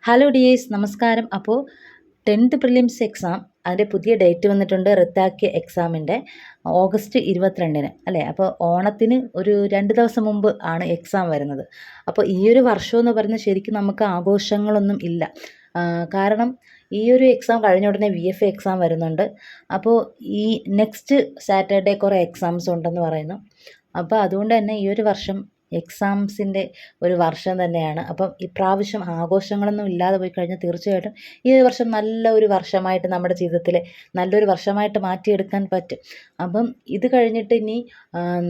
Hello dears, നമസ്കാരം. അപ്പോൾ 10th prelims exam അതിൻ്റെ പുതിയ ഡേറ്റ് വന്നിട്ടുണ്ട്. റദ്ദാക്കിയ എക്സാമിൻ്റെ ഓഗസ്റ്റ് 22-ന് അല്ലേ. അപ്പോൾ ഓണത്തിന് ഒരു 2 ദിവസം മുമ്പ് ആണ് എക്സാം വരുന്നത്. അപ്പോൾ ഈ ഒരു വർഷം എന്ന് പറയുന്നത് ശരിക്കും നമുക്ക് ആഘോഷങ്ങളൊന്നും ഇല്ല. കാരണം ഈ ഒരു എക്സാം കഴിഞ്ഞ ഉടനെ VFA എക്സാം വരുന്നുണ്ട്. അപ്പോൾ ഈ നെക്സ്റ്റ് സാറ്റർഡേ കുറേ എക്സാംസ് ഉണ്ടെന്ന് പറയുന്നു. അപ്പോൾ അതുകൊണ്ട് തന്നെ ഈ ഒരു വർഷം എക്സാംസിൻ്റെ ഒരു വർഷം തന്നെയാണ്. അപ്പം ഇപ്രാവശ്യം ആഘോഷങ്ങളൊന്നും ഇല്ലാതെ പോയി കഴിഞ്ഞാൽ തീർച്ചയായിട്ടും ഈ ഒരു വർഷം നല്ല ഒരു വർഷമായിട്ട് നമ്മുടെ ജീവിതത്തിലെ നല്ലൊരു വർഷമായിട്ട് മാറ്റിയെടുക്കാൻ പറ്റും. അപ്പം ഇത് കഴിഞ്ഞിട്ട് ഇനി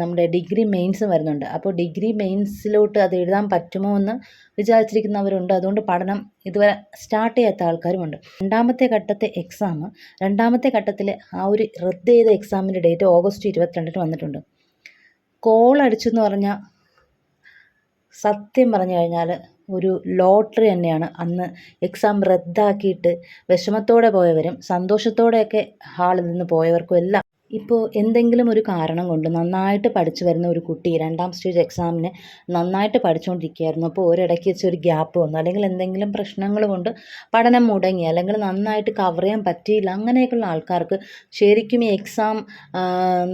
നമ്മുടെ ഡിഗ്രി മെയിൻസും വരുന്നുണ്ട്. അപ്പോൾ ഡിഗ്രി മെയിൻസിലോട്ട് അത് എഴുതാൻ പറ്റുമോ എന്ന് വിചാരിച്ചിരിക്കുന്നവരുണ്ട്. അതുകൊണ്ട് പഠനം ഇതുവരെ സ്റ്റാർട്ട് ചെയ്യാത്ത ആൾക്കാരുമുണ്ട്. രണ്ടാമത്തെ ഘട്ടത്തിൽ ആ ഒരു റദ്ദ് ചെയ്ത എക്സാമിൻ്റെ ഡേറ്റ് ഓഗസ്റ്റ് 22-ന് വന്നിട്ടുണ്ട്. കോൾ അടിച്ചെന്ന് പറഞ്ഞാൽ സത്യം പറഞ്ഞു കഴിഞ്ഞാൽ ഒരു ലോട്ടറി തന്നെയാണ്. അന്ന് എക്സാം റദ്ദാക്കിയിട്ട് വിഷമത്തോടെ പോയവരും സന്തോഷത്തോടെയൊക്കെ ഹാളിൽ നിന്ന് പോയവർക്കും എല്ലാം ഇപ്പോൾ എന്തെങ്കിലും ഒരു കാരണം കൊണ്ട് നന്നായിട്ട് പഠിച്ചു വരുന്ന ഒരു കുട്ടി 2ാം സ്റ്റേജ് എക്സാമിന് നന്നായിട്ട് പഠിച്ചുകൊണ്ടിരിക്കുകയായിരുന്നു. അപ്പോൾ ഒരിടയ്ക്ക് വെച്ച് ഒരു ഗ്യാപ്പ് വന്നു, അല്ലെങ്കിൽ എന്തെങ്കിലും പ്രശ്നങ്ങൾ കൊണ്ട് പഠനം മുടങ്ങി, അല്ലെങ്കിൽ നന്നായിട്ട് കവർ ചെയ്യാൻ പറ്റിയില്ല. അങ്ങനെയൊക്കെയുള്ള ആൾക്കാർക്ക് ശരിക്കും ഈ എക്സാം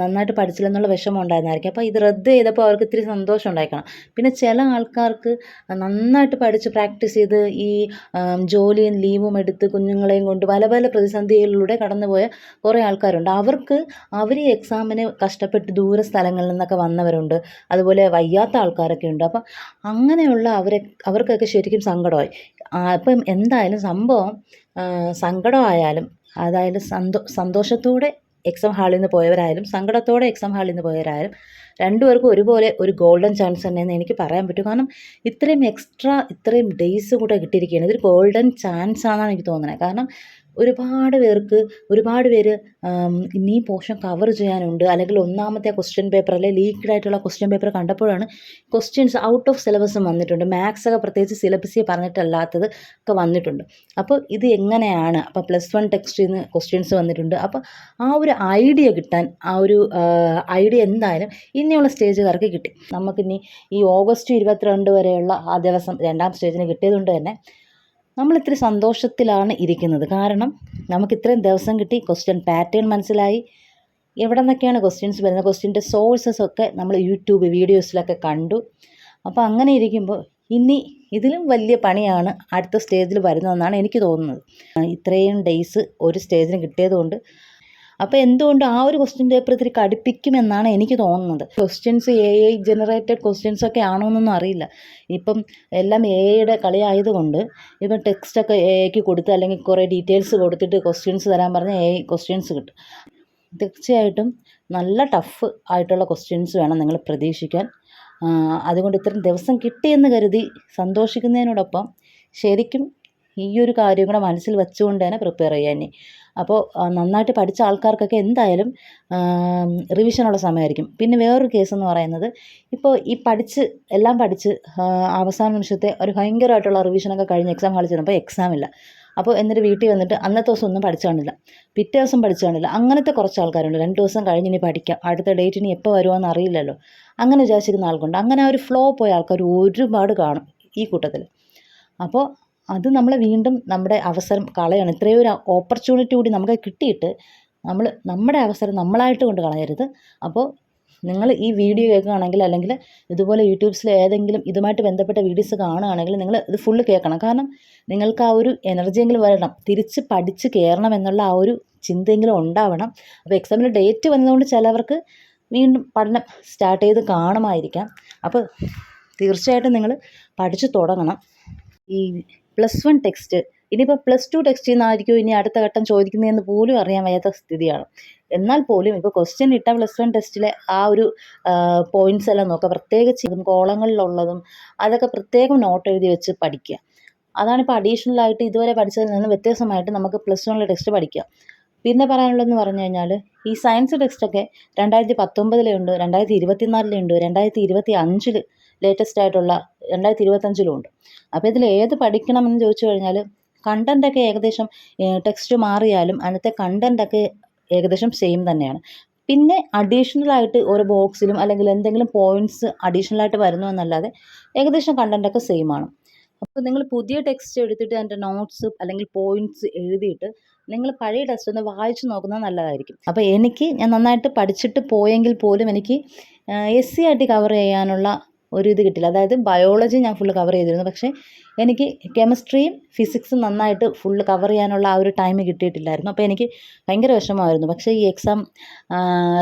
നന്നായിട്ട് പഠിച്ചില്ലെന്നുള്ള വിഷമം ഉണ്ടായിരുന്നായിരിക്കും. അപ്പോൾ ഇത് റദ്ദ് ചെയ്തപ്പോൾ അവർക്ക് ഇത്തിരി സന്തോഷം ഉണ്ടായിരിക്കണം. പിന്നെ ചില ആൾക്കാർക്ക് നന്നായിട്ട് പഠിച്ച് പ്രാക്ടീസ് ചെയ്ത് ഈ ജോലിയും ലീവും എടുത്ത് കുഞ്ഞുങ്ങളെയും കൊണ്ട് പല പല പ്രതിസന്ധികളിലൂടെ കടന്നുപോയ കുറേ ആൾക്കാരുണ്ട്. അവർ ഈ എക്സാമിന് കഷ്ടപ്പെട്ട് ദൂര സ്ഥലങ്ങളിൽ നിന്നൊക്കെ വന്നവരുണ്ട്. അതുപോലെ വയ്യാത്ത ആൾക്കാരൊക്കെ ഉണ്ട്. അപ്പം അങ്ങനെയുള്ള അവർക്കൊക്കെ ശരിക്കും സങ്കടമായി. അപ്പം എന്തായാലും സംഭവം സങ്കടമായാലും അതായത് സന്തോഷത്തോടെ എക്സാം ഹാളിൽ നിന്ന് പോയവരായാലും സങ്കടത്തോടെ എക്സാം ഹാളിൽ നിന്ന് പോയവരായാലും രണ്ടുപേർക്കും ഒരുപോലെ ഒരു ഗോൾഡൻ ചാൻസ് തന്നെയെന്ന് എനിക്ക് പറയാൻ പറ്റും. കാരണം ഇത്രയും ഡേയ്സ് കൂടെ കിട്ടിയിരിക്കുകയാണ്. ഇതൊരു ഗോൾഡൻ ചാൻസ് ആണെന്നാണ് എനിക്ക് തോന്നുന്നത്. കാരണം ഒരുപാട് പേര് ഇനി പോർഷൻ കവർ ചെയ്യാനുണ്ട്, അല്ലെങ്കിൽ ഒന്നാമത്തെ ക്വസ്റ്റ്യൻ പേപ്പർ അല്ലെങ്കിൽ ലീക്ക്ഡ് ആയിട്ടുള്ള ക്വസ്റ്റ്യൻ പേപ്പർ കണ്ടപ്പോഴാണ് ക്വസ്റ്റ്യൻസ് ഔട്ട് ഓഫ് സിലബസും വന്നിട്ടുണ്ട്. മാത്സൊക്കെ പ്രത്യേകിച്ച് സിലബസിൽ പറഞ്ഞിട്ടല്ലാത്തത് ഒക്കെ വന്നിട്ടുണ്ട്. അപ്പോൾ ഇത് എങ്ങനെയാണ്, അപ്പോൾ +1 ടെക്സ്റ്റിൽ നിന്ന് ക്വസ്റ്റ്യൻസ് വന്നിട്ടുണ്ട്. അപ്പോൾ ആ ഒരു ഐഡിയ കിട്ടാൻ ഐഡിയ എന്തായാലും ഇനിയുള്ള സ്റ്റേജുകാർക്ക് കിട്ടി. നമുക്കിനി ഈ ഓഗസ്റ്റ് 22 വരെയുള്ള ആ ദിവസം 2ാം സ്റ്റേജിന് കിട്ടിയതുകൊണ്ട് തന്നെ നമ്മളിത്തിരി സന്തോഷത്തിലാണ് ഇരിക്കുന്നത്. കാരണം നമുക്ക് ഇത്രയും ദിവസം കിട്ടി, ക്വസ്റ്റ്യൻ പാറ്റേൺ മനസ്സിലായി, എവിടെ നിന്നൊക്കെയാണ് ക്വസ്റ്റ്യൻസ് വരുന്നത്, ക്വസ്റ്റ്യൻ്റെ സോഴ്സസ് ഒക്കെ നമ്മൾ യൂട്യൂബ് വീഡിയോസിലൊക്കെ കണ്ടു. അപ്പോൾ അങ്ങനെ ഇരിക്കുമ്പോൾ ഇനി ഇതിലും വലിയ പണിയാണ് അടുത്ത സ്റ്റേജിൽ വരുന്നതെന്നാണ് എനിക്ക് തോന്നുന്നത്. ഇത്രയും ഡേയ്സ് ഒരു സ്റ്റേജിന് കിട്ടിയതുകൊണ്ട് അപ്പോൾ എന്തുകൊണ്ട് ആ ഒരു ക്വസ്റ്റ്യൻ പേപ്പർ ഇത്തിരി കടുപ്പിക്കുമെന്നാണ് എനിക്ക് തോന്നുന്നത്. ക്വസ്റ്റ്യൻസ് AI ജനറേറ്റഡ് ക്വസ്റ്റ്യൻസ് ഒക്കെ ആണോ എന്നൊന്നും അറിയില്ല. ഇപ്പം എല്ലാം AIയുടെ കളിയായതുകൊണ്ട് ഇപ്പം ടെക്സ്റ്റൊക്കെ AIക്ക് കൊടുത്ത് അല്ലെങ്കിൽ കുറേ ഡീറ്റെയിൽസ് കൊടുത്തിട്ട് ക്വസ്റ്റ്യൻസ് തരാൻ പറഞ്ഞാൽ AI ക്വസ്റ്റ്യൻസ് കിട്ടും. തീർച്ചയായിട്ടും നല്ല ടഫ് ആയിട്ടുള്ള ക്വസ്റ്റ്യൻസ് വേണം നിങ്ങൾ പ്രതീക്ഷിക്കാൻ. അതുകൊണ്ട് ഇത്രയും ദിവസം കിട്ടിയെന്ന് കരുതി സന്തോഷിക്കുന്നതിനോടൊപ്പം ശരിക്കും ഈ ഒരു കാര്യം കൂടെ മനസ്സിൽ വെച്ചുകൊണ്ട് തന്നെ പ്രിപ്പയർ ചെയ്യാൻ. അപ്പോൾ നന്നായിട്ട് പഠിച്ച ആൾക്കാർക്കൊക്കെ എന്തായാലും റിവിഷനുള്ള സമയമായിരിക്കും. പിന്നെ വേറൊരു കേസെന്ന് പറയുന്നത്, ഇപ്പോൾ ഈ എല്ലാം പഠിച്ച് അവസാന നിമിഷത്തെ ഒരു ഭയങ്കരമായിട്ടുള്ള റിവിഷനൊക്കെ കഴിഞ്ഞ് എക്സാം ഹാളിൽ ചെന്നപ്പോൾ എക്സാം ഇല്ല. അപ്പോൾ എന്നിട്ട് വീട്ടിൽ വന്നിട്ട് അന്നത്തെ ദിവസം ഒന്നും പഠിച്ചു കാണില്ല, പിറ്റേ ദിവസം പഠിച്ചു കാണില്ല. അങ്ങനത്തെ കുറച്ച് ആൾക്കാരുണ്ട്. 2 ദിവസം കഴിഞ്ഞ് ഇനി പഠിക്കാം, അടുത്ത ഡേറ്റ് ഇനി എപ്പോൾ വരുമോയെന്ന് അറിയില്ലല്ലോ, അങ്ങനെ വിചാരിച്ചിരുന്ന ആൾക്കുണ്ട്. അങ്ങനെ ആ ഒരു ഫ്ലോ പോയ ആൾക്കാർ ഒരുപാട് കാണും ഈ കൂട്ടത്തിൽ. അപ്പോൾ അത് നമ്മൾ വീണ്ടും നമ്മുടെ അവസരം കളയണം. ഇത്രയും ഒരു ഓപ്പർച്യൂണിറ്റി കൂടി നമുക്ക് കിട്ടിയിട്ട് നമ്മുടെ അവസരം നമ്മളായിട്ട് കൊണ്ട് കളയരുത്. അപ്പോൾ നിങ്ങൾ ഈ വീഡിയോ കേൾക്കുകയാണെങ്കിൽ, അല്ലെങ്കിൽ ഇതുപോലെ യൂട്യൂബ്സിൽ ഏതെങ്കിലും ഇതുമായിട്ട് ബന്ധപ്പെട്ട വീഡിയോസ് കാണുകയാണെങ്കിൽ നിങ്ങൾ ഇത് ഫുള്ള് കേൾക്കണം. കാരണം നിങ്ങൾക്ക് ആ ഒരു എനർജിയെങ്കിലും വരണം, തിരിച്ച് പഠിച്ച് കയറണം എന്നുള്ള ആ ഒരു ചിന്തയെങ്കിലും ഉണ്ടാവണം. അപ്പോൾ എക്സാമിന് ഡേറ്റ് വന്നതുകൊണ്ട് ചിലവർക്ക് വീണ്ടും പഠനം സ്റ്റാർട്ട് ചെയ്ത് കാണുമായിരിക്കാം. അപ്പോൾ തീർച്ചയായിട്ടും നിങ്ങൾ പഠിച്ചു തുടങ്ങണം. ഈ +1 ടെക്സ്റ്റ് ഇനിയിപ്പോൾ +2 ടെക്സ്റ്റിൽ നിന്നായിരിക്കും ഇനി അടുത്ത ഘട്ടം ചോദിക്കുന്നതെന്ന് പോലും അറിയാൻ വയ്യാത്ത സ്ഥിതിയാണ്. എന്നാൽ പോലും ഇപ്പോൾ ക്വസ്റ്റ്യൻ ഇട്ട +1 ടെസ്റ്റിലെ ആ ഒരു പോയിൻറ്റ്സ് എല്ലാം നോക്കുക. പ്രത്യേകിച്ച് കോളങ്ങളിലുള്ളതും അതൊക്കെ പ്രത്യേകം നോട്ട് എഴുതി വെച്ച് പഠിക്കുക. അതാണിപ്പോൾ അഡീഷണലായിട്ട് ഇതുവരെ പഠിച്ചതിൽ നിന്ന് വ്യത്യാസമായിട്ട് നമുക്ക് +1 ടെക്സ്റ്റ് പഠിക്കുക. പിന്നെ പറയാനുള്ളതെന്ന് പറഞ്ഞു കഴിഞ്ഞാൽ, ഈ സയൻസ് ടെക്സ്റ്റൊക്കെ 2019 ഉണ്ട്, 2024 ഉണ്ട്, 2025 ലേറ്റസ്റ്റ് ആയിട്ടുള്ള 2025 ഉണ്ട്. അപ്പോൾ ഇതിൽ ഏത് പഠിക്കണമെന്ന് ചോദിച്ചു കഴിഞ്ഞാൽ കണ്ടൻറ്റൊക്കെ ഏകദേശം ടെക്സ്റ്റ് മാറിയാലും അതിനകത്തെ കണ്ടൻറ്റൊക്കെ ഏകദേശം സെയിം തന്നെയാണ്. പിന്നെ അഡീഷണലായിട്ട് ഓരോ ബോക്സിലും അല്ലെങ്കിൽ എന്തെങ്കിലും പോയിൻറ്റ്സ് അഡീഷണലായിട്ട് വരുന്നു എന്നല്ലാതെ ഏകദേശം കണ്ടൻറ്റൊക്കെ സെയിം ആണ്. അപ്പോൾ നിങ്ങൾ പുതിയ ടെക്സ്റ്റ് എടുത്തിട്ട് അതിൻ്റെ നോട്ട്സ് അല്ലെങ്കിൽ പോയിന്റ്സ് എഴുതിയിട്ട് നിങ്ങൾ പഴയ ടെക്സ്റ്റ് ഒന്ന് വായിച്ചു നോക്കുന്നത് നല്ലതായിരിക്കും. അപ്പോൾ ഞാൻ നന്നായിട്ട് പഠിച്ചിട്ട് പോയെങ്കിൽ പോലും എനിക്ക് SCERT കവർ ചെയ്യാനുള്ള ഒരു ഇത് കിട്ടില്ല. അതായത് ബയോളജി ഞാൻ ഫുള്ള് കവർ ചെയ്തിരുന്നു. പക്ഷേ എനിക്ക് കെമിസ്ട്രിയും ഫിസിക്സും നന്നായിട്ട് ഫുള്ള് കവർ ചെയ്യാനുള്ള ആ ഒരു ടൈം കിട്ടിയിട്ടില്ലായിരുന്നു. അപ്പോൾ എനിക്ക് ഭയങ്കര വിഷമമായിരുന്നു. പക്ഷേ ഈ എക്സാം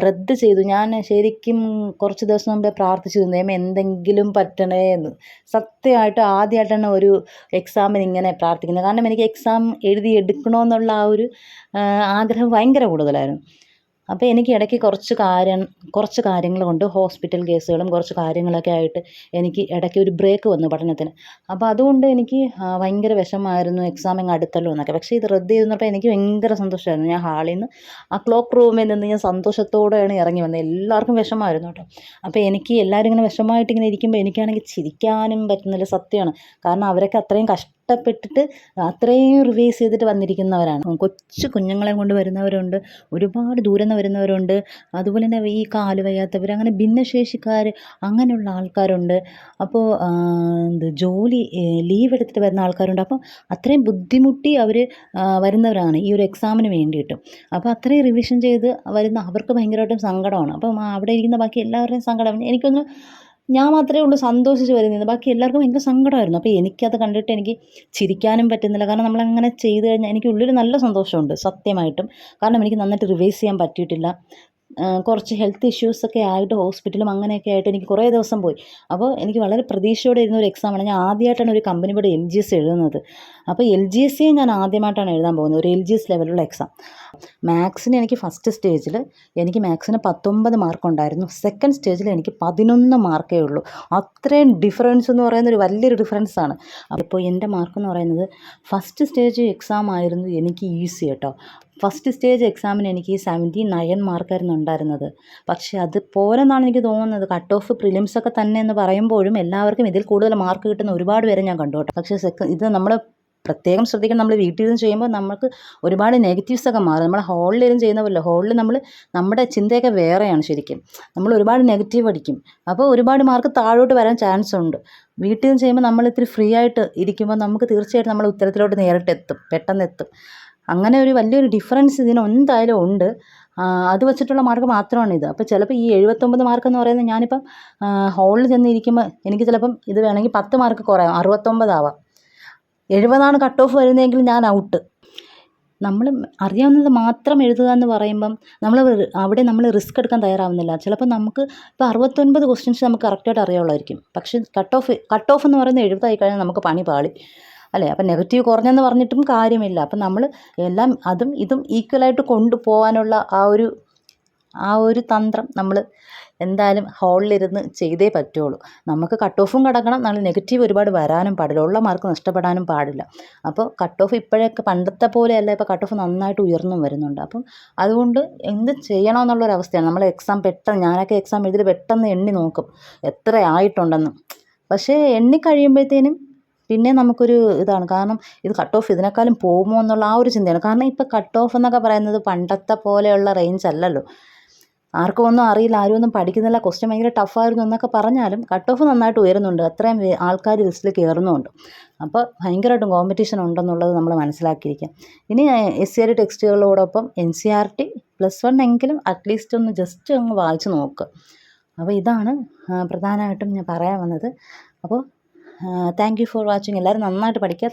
റദ്ദ് ചെയ്തു. ഞാൻ ശരിക്കും കുറച്ച് ദിവസം മുമ്പേ പ്രാർത്ഥിച്ചിരുന്നു, ദൈവമേ എന്തെങ്കിലും പറ്റണേ എന്ന്. സത്യമായിട്ട് ആദ്യമായിട്ടാണ് ഒരു എക്സാമിന് ഇങ്ങനെ പ്രാർത്ഥിക്കുന്നത്. കാരണം എനിക്ക് എക്സാം എഴുതി എടുക്കണമെന്നുള്ള ആ ഒരു ആഗ്രഹം ഭയങ്കര കൂടുതലായിരുന്നു. അപ്പോൾ എനിക്ക് ഇടയ്ക്ക് കുറച്ച് കാര്യങ്ങൾ കൊണ്ട് ഹോസ്പിറ്റൽ കേസുകളും കുറച്ച് കാര്യങ്ങളൊക്കെ ആയിട്ട് എനിക്ക് ഇടയ്ക്ക് ഒരു ബ്രേക്ക് വന്നു പഠനത്തിന്. അപ്പോൾ അതുകൊണ്ട് എനിക്ക് ഭയങ്കര വിഷമമായിരുന്നു, എക്സാം ഇങ്ങ് അടുത്തല്ലോ എന്നൊക്കെ. പക്ഷേ ഇത് റദ്ദ് ചെയ്തെന്നപ്പോൾ എനിക്ക് ഭയങ്കര സന്തോഷമായിരുന്നു. ഞാൻ ഹാളിൽ നിന്ന് ആ ക്ലോക്ക് റൂമിൽ നിന്ന് ഞാൻ സന്തോഷത്തോടെയാണ് ഇറങ്ങി വന്നത്. എല്ലാവർക്കും വിഷമമായിരുന്നു കേട്ടോ. അപ്പോൾ എനിക്ക് എല്ലാവരും ഇങ്ങനെ വിഷമമായിട്ട് ഇങ്ങനെ ഇരിക്കുമ്പോൾ എനിക്കാണെങ്കിൽ ചിരിക്കാനും പറ്റുന്നില്ല, സത്യമാണ്. കാരണം അവരൊക്കെ അത്രയും കഷ്ടപ്പെട്ടിട്ട് അത്രയും റിവൈസ് ചെയ്തിട്ട് വന്നിരിക്കുന്നവരാണ്. കൊച്ചു കുഞ്ഞുങ്ങളെ കൊണ്ട് വരുന്നവരുണ്ട്, ഒരുപാട് ദൂരെ നിന്ന് വരുന്നവരുണ്ട്, അതുപോലെ തന്നെ ഈ കാല് വയ്യാത്തവർ, അങ്ങനെ ഭിന്നശേഷിക്കാർ, അങ്ങനെയുള്ള ആൾക്കാരുണ്ട്. അപ്പോൾ ജോലി ലീവ് എടുത്തിട്ട് വരുന്ന ആൾക്കാരുണ്ട്. അപ്പോൾ അത്രയും ബുദ്ധിമുട്ടി അവർ വരുന്നവരാണ് ഈ ഒരു എക്സാമിന് വേണ്ടിയിട്ട്. അപ്പോൾ അത്രയും റിവിഷൻ ചെയ്ത് വരുന്ന അവർക്ക് ഭയങ്കരമായിട്ടും സങ്കടമാണ്. അപ്പം അവിടെ ഇരിക്കുന്ന ബാക്കി എല്ലാവരുടെയും സങ്കടം എനിക്കൊന്ന് ഞാൻ മാത്രമേ ഉള്ളൂ സന്തോഷിച്ച് വരുന്നത്. ബാക്കി എല്ലാവർക്കും ഭയങ്കര സങ്കടമായിരുന്നു. അപ്പോൾ എനിക്കത് കണ്ടിട്ട് എനിക്ക് ചിരിക്കാനും പറ്റുന്നില്ല. കാരണം നമ്മളങ്ങനെ ചെയ്ത് കഴിഞ്ഞാൽ എനിക്ക് ഉള്ളിൽ നല്ല സന്തോഷമുണ്ട് സത്യമായിട്ടും. കാരണം എനിക്ക് നന്നായിട്ട് റിവൈസ് ചെയ്യാൻ പറ്റിയിട്ടില്ല. കുറച്ച് ഹെൽത്ത് ഇഷ്യൂസൊക്കെ ആയിട്ട് ഹോസ്പിറ്റലും അങ്ങനെയൊക്കെ ആയിട്ട് എനിക്ക് കുറേ ദിവസം പോയി. അപ്പോൾ എനിക്ക് വളരെ പ്രതീക്ഷയോടെ ഇരുന്ന ഒരു എക്സാമാണ്. ഞാൻ ആദ്യമായിട്ടാണ് ഒരു കമ്പനി ബോർഡ് LGS എഴുതുന്നത്. അപ്പോൾ LGSയെ ഞാൻ ആദ്യമായിട്ടാണ് എഴുതാൻ പോകുന്നത്, ഒരു LGS ലെവലുള്ള എക്സാം. മാത്സിന് എനിക്ക് ഫസ്റ്റ് സ്റ്റേജിൽ എനിക്ക് മാത്സിന് 19 മാർക്കുണ്ടായിരുന്നു. സെക്കൻഡ് സ്റ്റേജിൽ എനിക്ക് 11 മാർക്കേ ഉള്ളൂ. അത്രയും ഡിഫറൻസ് എന്ന് പറയുന്നത് ഒരു വലിയൊരു ഡിഫറൻസാണ്. അപ്പോൾ എൻ്റെ മാർക്കെന്ന് പറയുന്നത് ഫസ്റ്റ് സ്റ്റേജ് എക്സാം ആയിരുന്നു എനിക്ക് ഈസി കേട്ടോ. ഫസ്റ്റ് സ്റ്റേജ് എക്സാമിന് എനിക്ക് 79 മാർക്കായിരുന്നു ഉണ്ടായിരുന്നത്. പക്ഷേ അത് പോരെന്നാണ് എനിക്ക് തോന്നുന്നത്. കട്ട് ഓഫ് പ്രിലിംസൊക്കെ തന്നെ എന്ന് പറയുമ്പോഴും എല്ലാവർക്കും ഇതിൽ കൂടുതൽ മാർക്ക് കിട്ടുന്ന ഒരുപാട് പേരെ ഞാൻ കണ്ടു കേട്ടോ. പക്ഷേ ഇത് നമ്മൾ പ്രത്യേകം ശ്രദ്ധിക്കണം. നമ്മൾ വീട്ടിൽ നിന്ന് ചെയ്യുമ്പോൾ നമുക്ക് ഒരുപാട് നെഗറ്റീവ്സൊക്കെ മാറും. നമ്മൾ ഹോളിലിരുന്ന് ചെയ്യുന്ന പോലെ ഹോളിൽ നമ്മുടെ ചിന്തയൊക്കെ വേറെയാണ് ശരിക്കും. നമ്മൾ ഒരുപാട് നെഗറ്റീവ് അടിക്കും. അപ്പോൾ ഒരുപാട് മാർക്ക് താഴോട്ട് വരാൻ ചാൻസ് ഉണ്ട്. വീട്ടിൽ നിന്ന് ചെയ്യുമ്പോൾ നമ്മൾ ഇത്തിരി ഫ്രീ ആയിട്ട് ഇരിക്കുമ്പോൾ നമുക്ക് തീർച്ചയായിട്ടും നമ്മൾ ഉത്തരത്തിലോട്ട് നേരിട്ട് എത്തും, പെട്ടെന്ന് എത്തും. അങ്ങനെ ഒരു വലിയൊരു ഡിഫറൻസ് ഇതിന് എന്തായാലും ഉണ്ട്. അത് വെച്ചിട്ടുള്ള മാർക്ക് മാത്രമാണ് ഇത്. അപ്പോൾ ചിലപ്പോൾ ഈ 79 മാർക്കെന്ന് പറയുന്നത് ഞാനിപ്പം ഹോളിൽ ചെന്നിരിക്കുമ്പോൾ എനിക്ക് ചിലപ്പം ഇത് വേണമെങ്കിൽ 10 മാർക്ക് കുറയാം, 69 ആവാം. 70 കട്ട് ഓഫ് വരുന്നതെങ്കിൽ ഞാൻ ഔട്ട്. നമ്മൾ അറിയാവുന്നത് മാത്രം എഴുതുക എന്ന് പറയുമ്പം അവിടെ നമ്മൾ റിസ്ക് എടുക്കാൻ തയ്യാറാവുന്നില്ല. ചിലപ്പോൾ നമുക്ക് ഇപ്പോൾ 69 ക്വസ്റ്റ്യൻസ് നമുക്ക് കറക്റ്റായിട്ട് അറിയാവുള്ളായിരിക്കും. പക്ഷേ കട്ട് ഓഫ് എന്ന് പറയുന്നത് 70 ആയി കഴിഞ്ഞാൽ നമുക്ക് പണി പാളി അല്ലേ. അപ്പം നെഗറ്റീവ് കുറഞ്ഞെന്ന് പറഞ്ഞിട്ടും കാര്യമില്ല. അപ്പം നമ്മൾ എല്ലാം അതും ഇതും ഈക്വലായിട്ട് കൊണ്ടുപോകാനുള്ള ആ ഒരു തന്ത്രം നമ്മൾ എന്തായാലും ഹോളിലിരുന്ന് ചെയ്തേ പറ്റുള്ളൂ. നമുക്ക് കട്ട് ഓഫും കിടക്കണം, നല്ല നെഗറ്റീവ് ഒരുപാട് വരാനും പാടില്ല, ഉള്ള മാർക്ക് നഷ്ടപ്പെടാനും പാടില്ല. അപ്പോൾ കട്ട് ഓഫ് ഇപ്പോഴൊക്കെ പണ്ടത്തെ പോലെയല്ല, ഇപ്പോൾ കട്ട് ഓഫ് നന്നായിട്ട് ഉയർന്നും വരുന്നുണ്ട്. അപ്പം അതുകൊണ്ട് എന്ത് ചെയ്യണമെന്നുള്ളൊരവസ്ഥയാണ്. നമ്മൾ ഞാനൊക്കെ എക്സാം എഴുതി പെട്ടെന്ന് എണ്ണി നോക്കും എത്ര ആയിട്ടുണ്ടെന്ന്. പക്ഷേ എണ്ണിക്കഴിയുമ്പോഴത്തേനും പിന്നെ നമുക്കൊരു ഇതാണ്. കാരണം ഇത് കട്ട് ഓഫ് ഇതിനേക്കാളും പോകുമോ എന്നുള്ള ആ ഒരു ചിന്തയാണ്. കാരണം ഇപ്പോൾ കട്ട് ഓഫ് എന്നൊക്കെ പറയുന്നത് പണ്ടത്തെ പോലെയുള്ള റേഞ്ച് അല്ലല്ലോ. ആർക്കും ഒന്നും അറിയില്ല, ആരും ഒന്നും പഠിക്കുന്നില്ല, ക്വസ്റ്റ്യൻ ഭയങ്കര ടഫായിരുന്നു എന്നൊക്കെ പറഞ്ഞാലും കട്ട് ഓഫ് നന്നായിട്ട് ഉയരുന്നുണ്ട്, അത്രയും ആൾക്കാർ ലിസ്റ്റിൽ കയറുന്നുമുണ്ട്. അപ്പോൾ ഭയങ്കരമായിട്ടും കോമ്പറ്റീഷൻ ഉണ്ടെന്നുള്ളത് നമ്മൾ മനസ്സിലാക്കിയിരിക്കാം. ഇനി SCERT ടെക്സ്റ്റുകളോടൊപ്പം NCERT +1 എങ്കിലും അറ്റ്ലീസ്റ്റ് ഒന്ന് ജസ്റ്റ് ഒന്ന് വായിച്ച് നോക്കുക. അപ്പോൾ ഇതാണ് പ്രധാനമായിട്ടും ഞാൻ പറയാൻ വന്നത്. അപ്പോൾ താങ്ക് യു ഫോർ വാച്ചിങ്. എല്ലാവരും നന്നായിട്ട് പഠിക്കുക.